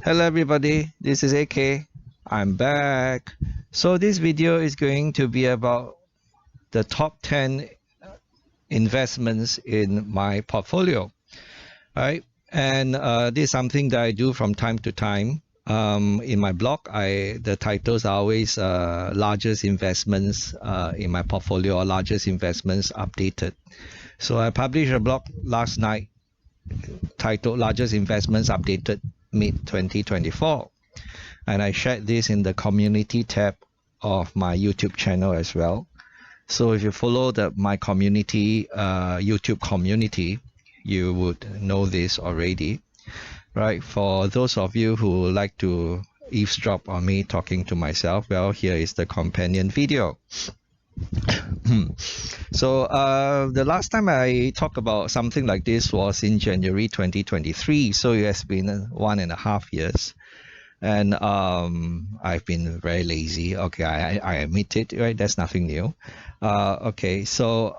Hello everybody, this is AK. I'm back. So this video is going to be about the top 10 investments in my portfolio, right? And this is something that I do from time to time. In my blog, the titles are always largest investments in my portfolio or largest investments updated. So I published a blog last night titled Largest Investments Updated mid-2024, and I shared this in the community tab of my YouTube channel as well. So if you follow my community YouTube community, you would know this already, right? For those of you who like to eavesdrop on me talking to myself, well, here is the companion video. So the last time I talked about something like this was in January 2023, so it has been 1.5 years, and I've been very lazy. Okay, I admit it, right? That's nothing new. Okay, so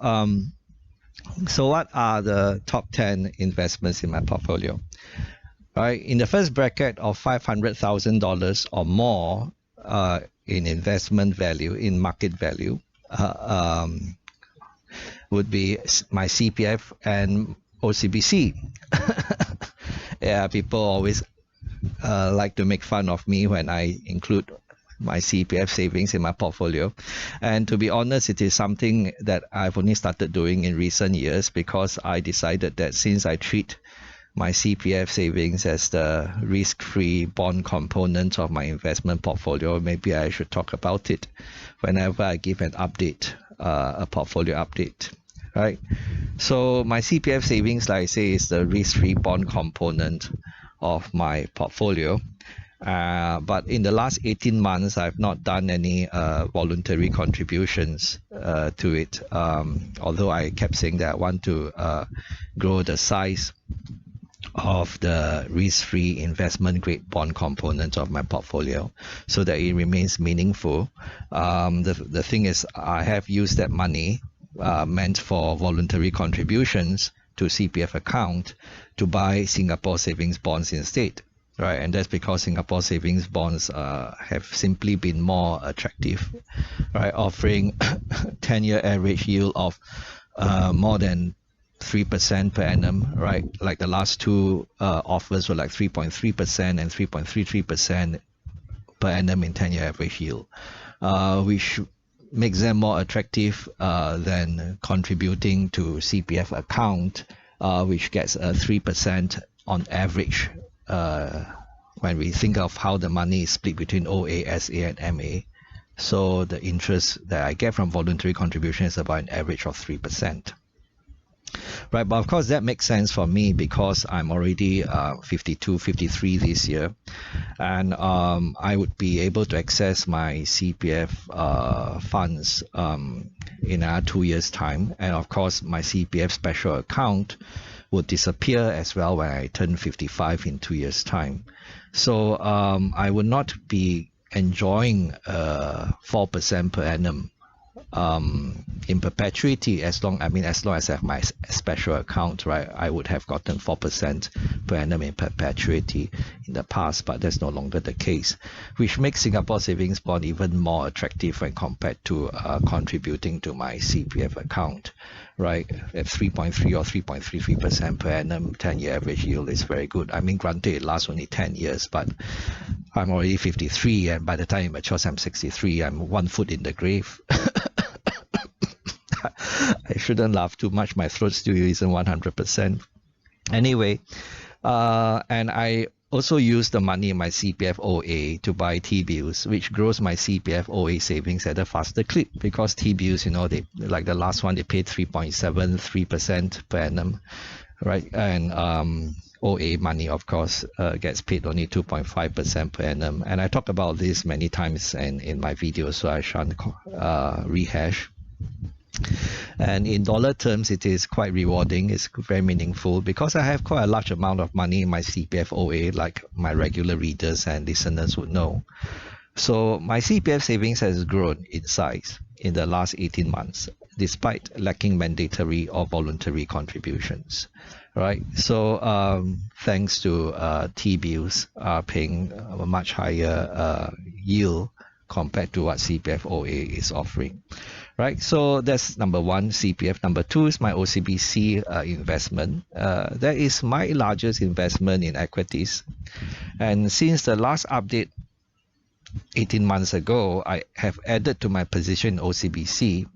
what are the top 10 investments in my portfolio? Right, in the first bracket of $500,000 or more in investment value, in market value, would be my CPF and OCBC. Yeah, people always like to make fun of me when I include my CPF savings in my portfolio, and to be honest, it is something that I've only started doing in recent years because I decided that since I treat my CPF savings as the risk-free bond component of my investment portfolio, maybe I should talk about it whenever I give an update, a portfolio update, right? So my CPF savings, like I say, is the risk-free bond component of my portfolio. But in the last 18 months, I've not done any voluntary contributions to it, although I kept saying that I want to grow the size of the risk-free investment grade bond component of my portfolio so that it remains meaningful. The thing is, I have used that money meant for voluntary contributions to CPF account to buy Singapore savings bonds instead, right? And that's because Singapore savings bonds have simply been more attractive, right? Offering 10-year average yield of more than 3% per annum, right? Like the last two offers were like 3.3% and 3.33% per annum in 10-year average yield, which makes them more attractive than contributing to CPF account, which gets a 3% on average when we think of how the money is split between OA, SA, and MA. So the interest that I get from voluntary contribution is about an average of 3%. Right, but of course that makes sense for me because I'm already 52, 53 this year, and I would be able to access my CPF funds in 2 years' time, and of course my CPF special account would disappear as well when I turn 55 in 2 years' time. So I would not be enjoying 4% per annum in perpetuity as long as I have my special account, right? I would have gotten 4% per annum in perpetuity in the past, but that's no longer the case, which makes Singapore savings bond even more attractive when compared to contributing to my CPF account, right? At 3.3 or 3.33% per annum, 10-year average yield is very good. I mean, granted, it lasts only 10 years, but I'm already 53, and by the time it matures, I'm 63. I'm 1 foot in the grave. I shouldn't laugh too much. My throat still isn't 100%. Anyway, and I also use the money in my CPF OA to buy T-bills, which grows my CPF OA savings at a faster clip because T-bills, you know, they like the last one, they paid 3.73% per annum, right? And OA money, of course, gets paid only 2.5% per annum. And I talk about this many times in my videos, so I shan't rehash. And in dollar terms, it is quite rewarding. It's very meaningful because I have quite a large amount of money in my CPF OA, like my regular readers and listeners would know. So my CPF savings has grown in size in the last 18 months. despite lacking mandatory or voluntary contributions, right? So thanks to T-bills are paying a much higher yield compared to what CPF OA is offering, right? So that's number one, CPF. Number two is my OCBC investment. That is my largest investment in equities. And since the last update 18 months ago, I have added to my position in OCBC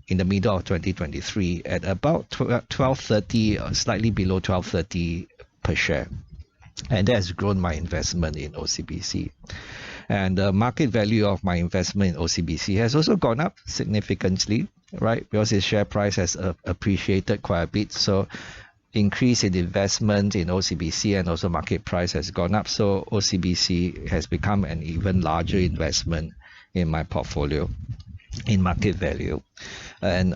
in the middle of 2023 at about 12.30, slightly below 12.30 per share. And that has grown my investment in OCBC. And the market value of my investment in OCBC has also gone up significantly, right? Because its share price has appreciated quite a bit. So increase in investment in OCBC and also market price has gone up. So OCBC has become an even larger investment in my portfolio in market value. And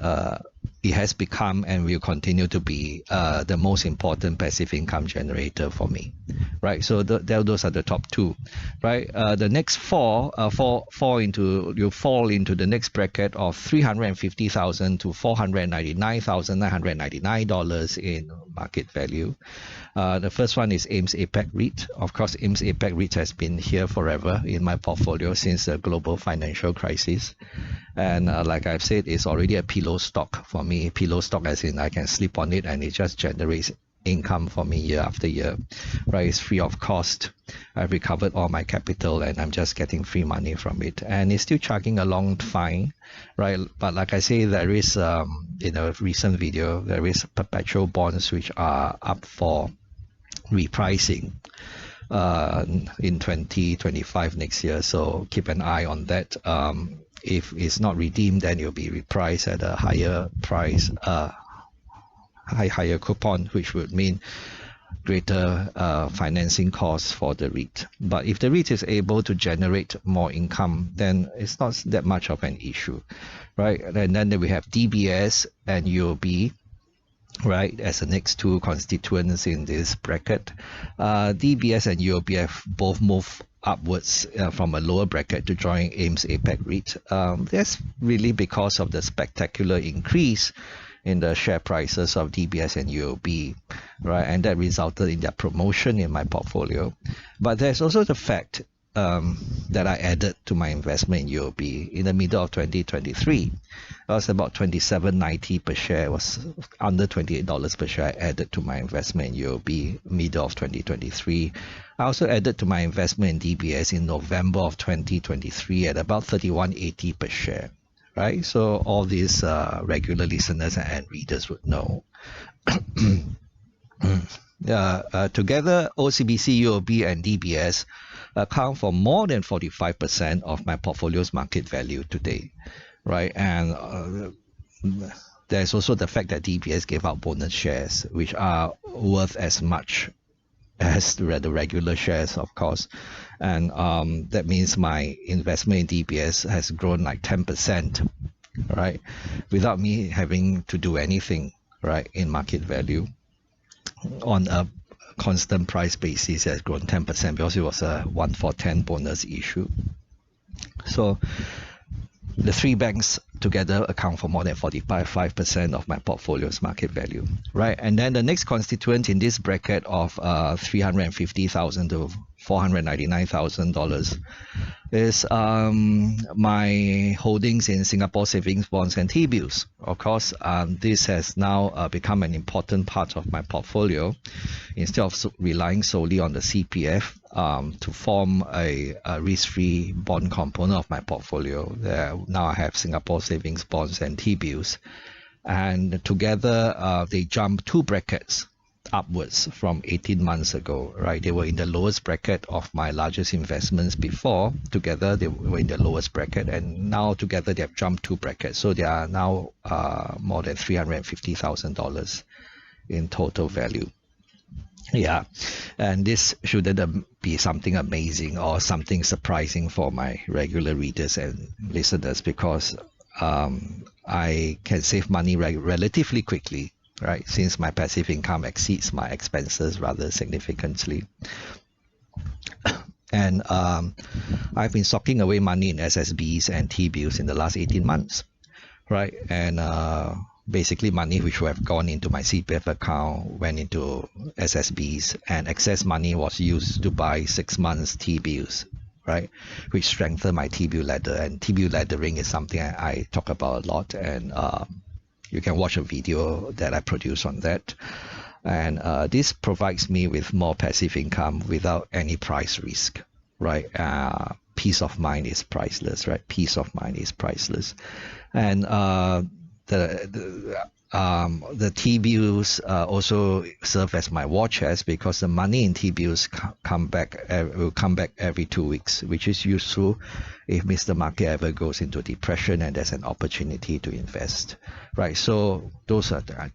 it has become and will continue to be the most important passive income generator for me, right? So those are the top two, right? The next four fall into the next bracket of $350,000 to $499,999 in market value. The first one is APAC REIT. Of course, APAC REIT has been here forever in my portfolio since the global financial crisis. And like I've said, it's already a pillow stock for me. Pillow stock as in I can sleep on it and it just generates income for me year after year, right? It's free of cost. I've recovered all my capital and I'm just getting free money from it. And it's still chugging along fine, right? But like I say, there is, in a recent video, there is perpetual bonds which are up for repricing in 2025 next year. So keep an eye on that. If it's not redeemed, then it'll be repriced at a higher price, higher coupon, which would mean greater financing costs for the REIT. But if the REIT is able to generate more income, then it's not that much of an issue, right? And then we have DBS and UOB, right, as the next two constituents in this bracket. DBS and UOB have both moved upwards from a lower bracket to join APAC REIT. That's really because of the spectacular increase in the share prices of DBS and UOB, right? And that resulted in their promotion in my portfolio. But there's also the fact that I added to my investment in UOB in the middle of 2023. It was about $27.90 per share. It was under $28 per share. I added to my investment in UOB middle of 2023. I also added to my investment in DBS in November of 2023 at about $31.80 per share, right? So all these regular listeners and readers would know. Together, OCBC, UOB, and DBS account for more than 45% of my portfolio's market value today, right? And there's also the fact that DBS gave out bonus shares, which are worth as much as the regular shares, of course. And that means my investment in DBS has grown like 10%, right? Without me having to do anything, right, in market value. On a constant price basis, it has grown 10% because it was a 1-for-10 bonus issue. So the three banks together account for more than 45% of my portfolio's market value, right? And then the next constituent in this bracket of $350,000 to $499,000 is my holdings in Singapore savings bonds and T-bills. Of course, this has now become an important part of my portfolio. Instead of relying solely on the CPF to form a risk-free bond component of my portfolio, now I have Singapore savings bonds and T-bills. And together, they jump two brackets upwards from 18 months ago, right? They were in the lowest bracket of my largest investments before. Together, they were in the lowest bracket, and now together they have jumped two brackets. So they are now more than $350,000 in total value. Yeah, and this shouldn't be something amazing or something surprising for my regular readers and listeners, because I can save money relatively quickly, right? Since my passive income exceeds my expenses rather significantly. And I've been socking away money in SSBs and T-bills in the last 18 months, right? And basically money which would have gone into my CPF account went into SSBs, and excess money was used to buy 6 months T-bills, right? Which strengthened my T-bill ladder. And T-bill laddering is something I talk about a lot, and you can watch a video that I produce on that. And this provides me with more passive income without any price risk, right? Peace of mind is priceless, right? Peace of mind is priceless. And the T-bills also serve as my war chest, because the money in T-bills will come back every 2 weeks, which is useful if Mr. Market ever goes into depression and there's an opportunity to invest, right? So those are the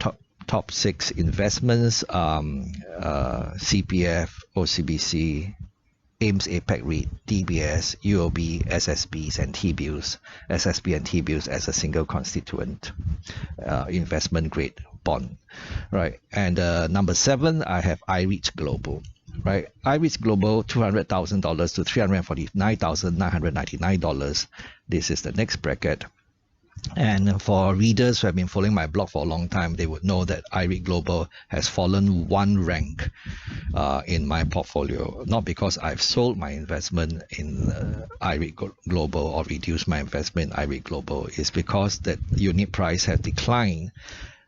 top 6 investments: CPF, OCBC, AIMS APAC REIT, DBS, UOB, SSBs, and T-bills. SSB and T-bills as a single constituent investment grade bond, right? And number 7, I have IREIT Global, right? IREIT Global, $200,000 to $349,999. This is the next bracket. And for readers who have been following my blog for a long time, they would know that IREIT Global has fallen 1 rank in my portfolio, not because I've sold my investment in IREIT Global or reduced my investment in IREIT Global. It's because that unit price has declined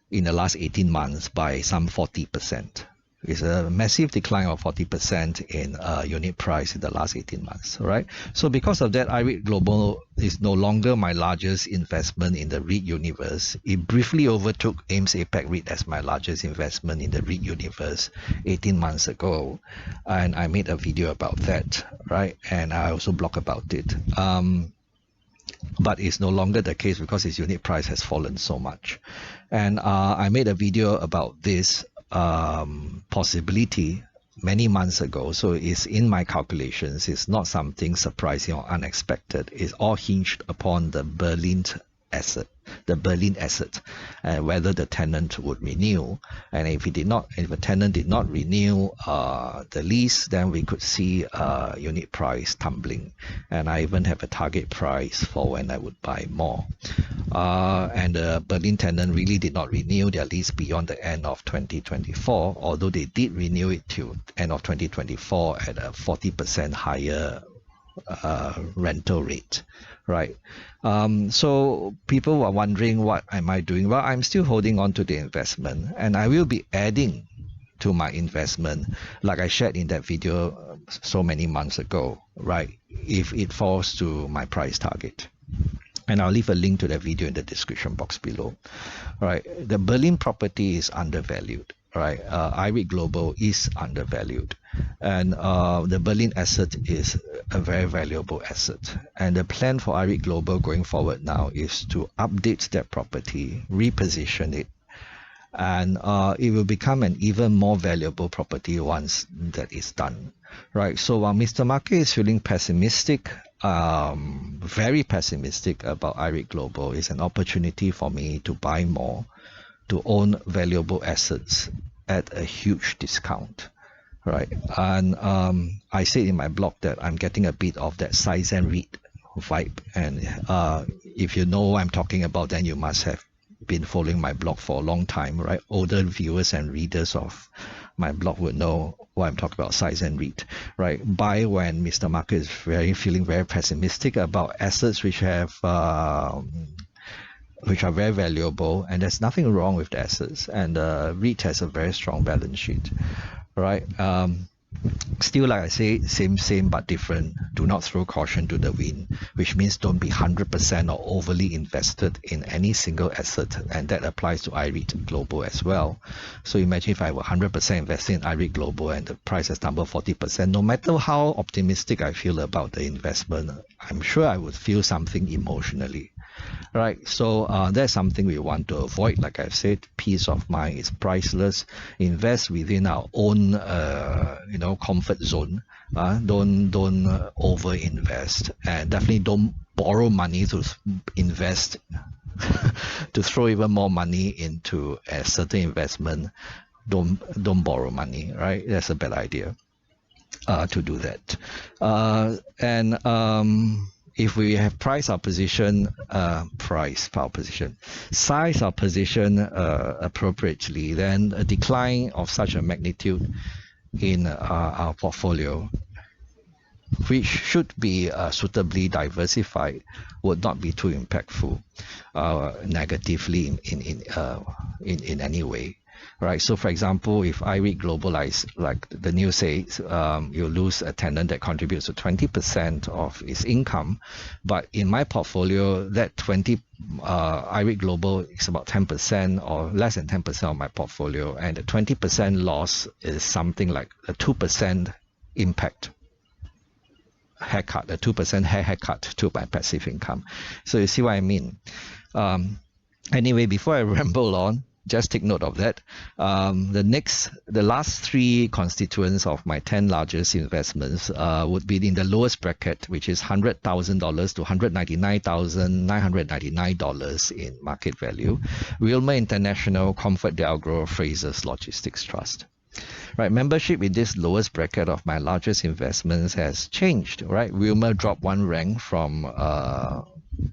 in the last 18 months by some 40%. It's a massive decline of 40% in unit price in the last 18 months, right? So because of that, IREIT Global is no longer my largest investment in the REIT universe. It briefly overtook AIMS APAC REIT as my largest investment in the REIT universe 18 months ago. And I made a video about that, right? And I also blog about it. But it's no longer the case because its unit price has fallen so much. And I made a video about this possibility many months ago, so it's in my calculations. It's not something surprising or unexpected. It's all hinged upon the Berlin asset, and whether the tenant would renew. And if a tenant did not renew the lease, then we could see unit price tumbling. And I even have a target price for when I would buy more. And the Berlin tenant really did not renew their lease beyond the end of 2024, although they did renew it till end of 2024 at a 40% higher rental rate, right? So people are wondering, what am I doing? Well, I'm still holding on to the investment, and I will be adding to my investment, like I shared in that video so many months ago, right? If it falls to my price target. And I'll leave a link to that video in the description box below. Right, the Berlin property is undervalued. Right, IREIT Global is undervalued, and the Berlin asset is a very valuable asset. And the plan for IREIT Global going forward now is to update that property, reposition it, and it will become an even more valuable property once that is done. Right, so while Mr. Market is feeling pessimistic, very pessimistic about IREIT Global, is an opportunity for me to buy more, to own valuable assets at a huge discount, right? And I said in my blog that I'm getting a bit of that size and REIT vibe. And if you know what I'm talking about, then you must have been following my blog for a long time, right? Older viewers and readers of my blog would know what I'm talking about, size and REIT, right? Buy when Mr. Market is feeling very pessimistic about assets which have which are very valuable, and there's nothing wrong with the assets, and REIT has a very strong balance sheet, right? Still, like I say, same but different. Do not throw caution to the wind, which means don't be 100% or overly invested in any single asset, and that applies to IREIT Global as well. So imagine if I were 100% invested in IREIT Global and the price has tumbled 40%. No matter how optimistic I feel about the investment, I'm sure I would feel something emotionally. Right, so that's something we want to avoid. Like I've said, peace of mind is priceless. Invest within our own, comfort zone. Don't over invest, and definitely don't borrow money to invest. To throw even more money into a certain investment, don't borrow money. Right, that's a bad idea. To do that, if we have size our position appropriately, then a decline of such a magnitude in our portfolio, which should be suitably diversified, would not be too impactful negatively in any way. Right. So, for example, if IREIT Global, like the news says, you lose a tenant that contributes to 20% of its income, but in my portfolio, that IREIT Global is about 10% or less than 10% of my portfolio, and the 20% loss is something like a 2% impact haircut, a 2% haircut to my passive income. So you see what I mean. Anyway, before I ramble on, just take note of that. The last three constituents of my 10 largest investments would be in the lowest bracket, which is $100,000 to $199,999 in market value. Wilmar International, ComfortDelGro, Frasers Logistics Trust. Right, membership in this lowest bracket of my largest investments has changed. Right, Wilmar dropped one rank from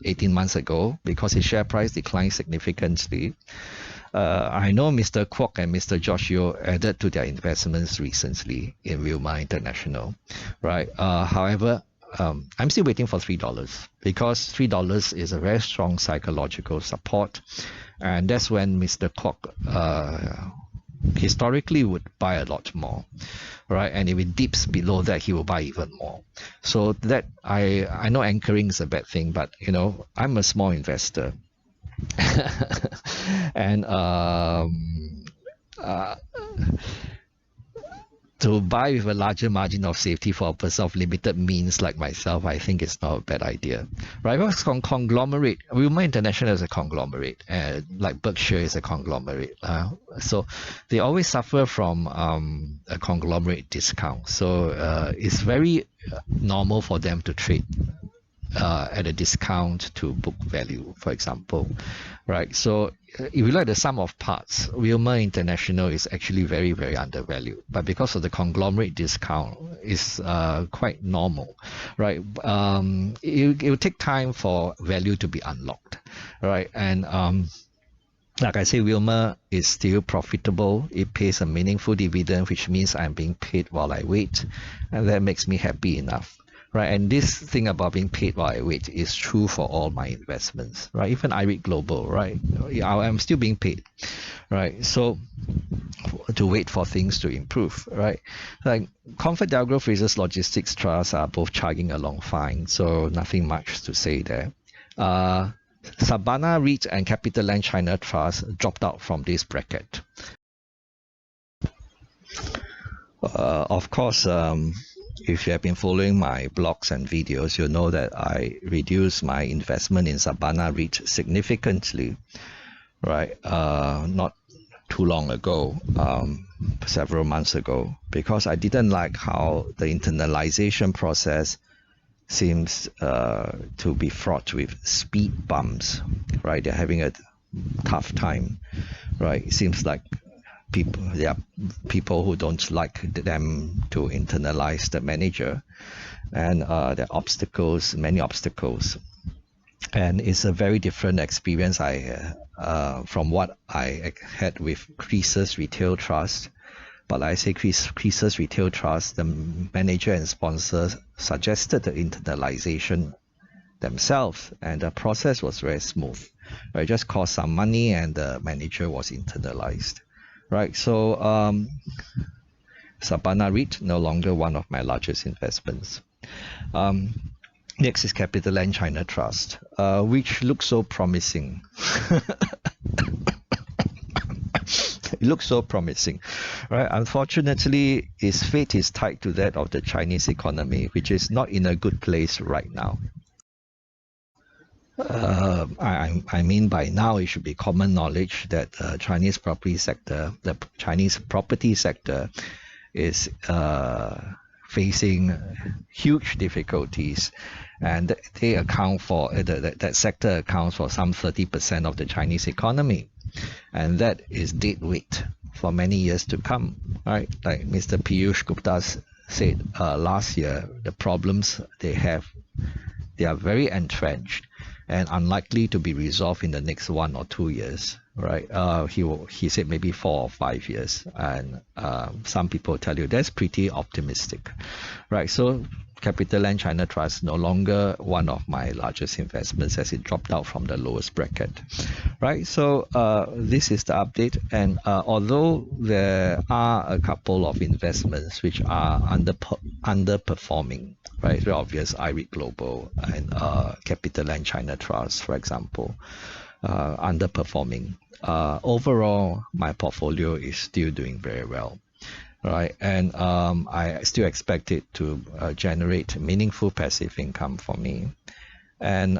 18 months ago because his share price declined significantly. I know Mr. Kwok and Mr. Josh Yeo added to their investments recently in Wilmar International, right? However, I'm still waiting for $3 because $3 is a very strong psychological support, and that's when Mr. Kwok historically would buy a lot more, right? And if it dips below that, he will buy even more. So that I know anchoring is a bad thing, but you know, I'm a small investor. And to buy with a larger margin of safety for a person of limited means like myself, I think it's not a bad idea, right? Because conglomerate, Wilmar International is a conglomerate, and like Berkshire is a conglomerate. So they always suffer from a conglomerate discount. So it's very normal for them to trade at a discount to book value, for example, right? So if you look at the sum of parts, Wilmar International is actually very, very undervalued, but because of the conglomerate discount, is quite normal, right? It will take time for value to be unlocked, right? And like I say, Wilmar is still profitable. It pays a meaningful dividend, which means I'm being paid while I wait, and that makes me happy enough. Right, and this thing about being paid while I wait is true for all my investments, right? Even IREIT Global, right? I'm still being paid, right? So to wait for things to improve, right? Like ComfortDelGro, Frasers Logistics Trust are both chugging along fine, so nothing much to say there. Sabana REIT and CapitaLand China Trust dropped out from this bracket. Of course, if you have been following my blogs and videos, you'll know that I reduced my investment in Sabana REIT significantly, right? Not too long ago, several months ago, because I didn't like how the internalization process seems to be fraught with speed bumps, right? They're having a tough time, right? It seems like there are people who don't like them to internalize the manager, and there are obstacles, many obstacles, and it's a very different experience from what I had with Frasers Retail Trust. But I say Frasers Retail Trust, the manager and sponsors suggested the internalization themselves, and the process was very smooth. It just cost some money, and the manager was internalized. Right, so Sabana REIT, no longer one of my largest investments. Next is CapitaLand China Trust, which looks so promising. It looks so promising, right? Unfortunately, its fate is tied to that of the Chinese economy, which is not in a good place right now. I mean, by now it should be common knowledge that the Chinese property sector is facing huge difficulties, and they account for that sector accounts for some 30% of the Chinese economy, and that is dead weight for many years to come. Right, like Mr. Piyush Gupta said last year, the problems they have they are very entrenched and unlikely to be resolved in the next 1 or 2 years, right? He said maybe 4 or 5 years, and some people tell you that's pretty optimistic, right? So CapitaLand China Trust no longer one of my largest investments as it dropped out from the lowest bracket, right? So this is the update, and although there are a couple of investments which are underperforming, right? It's very obvious, IREIT Global and CapitaLand China Trust, for example, underperforming. Overall, my portfolio is still doing very well, right? And I still expect it to generate meaningful passive income for me. And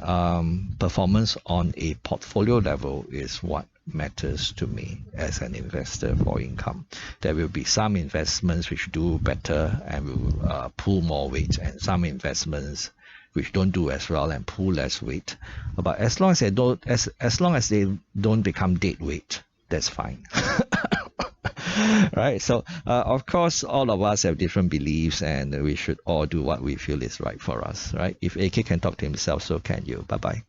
performance on a portfolio level is what matters to me as an investor for income. There will be some investments which do better and will pull more weight, and some investments which don't do as well and pull less weight. But as long as they don't become dead weight, that's fine. Right? So of course, all of us have different beliefs, and we should all do what we feel is right for us, right? If AK can talk to himself, so can you. Bye bye.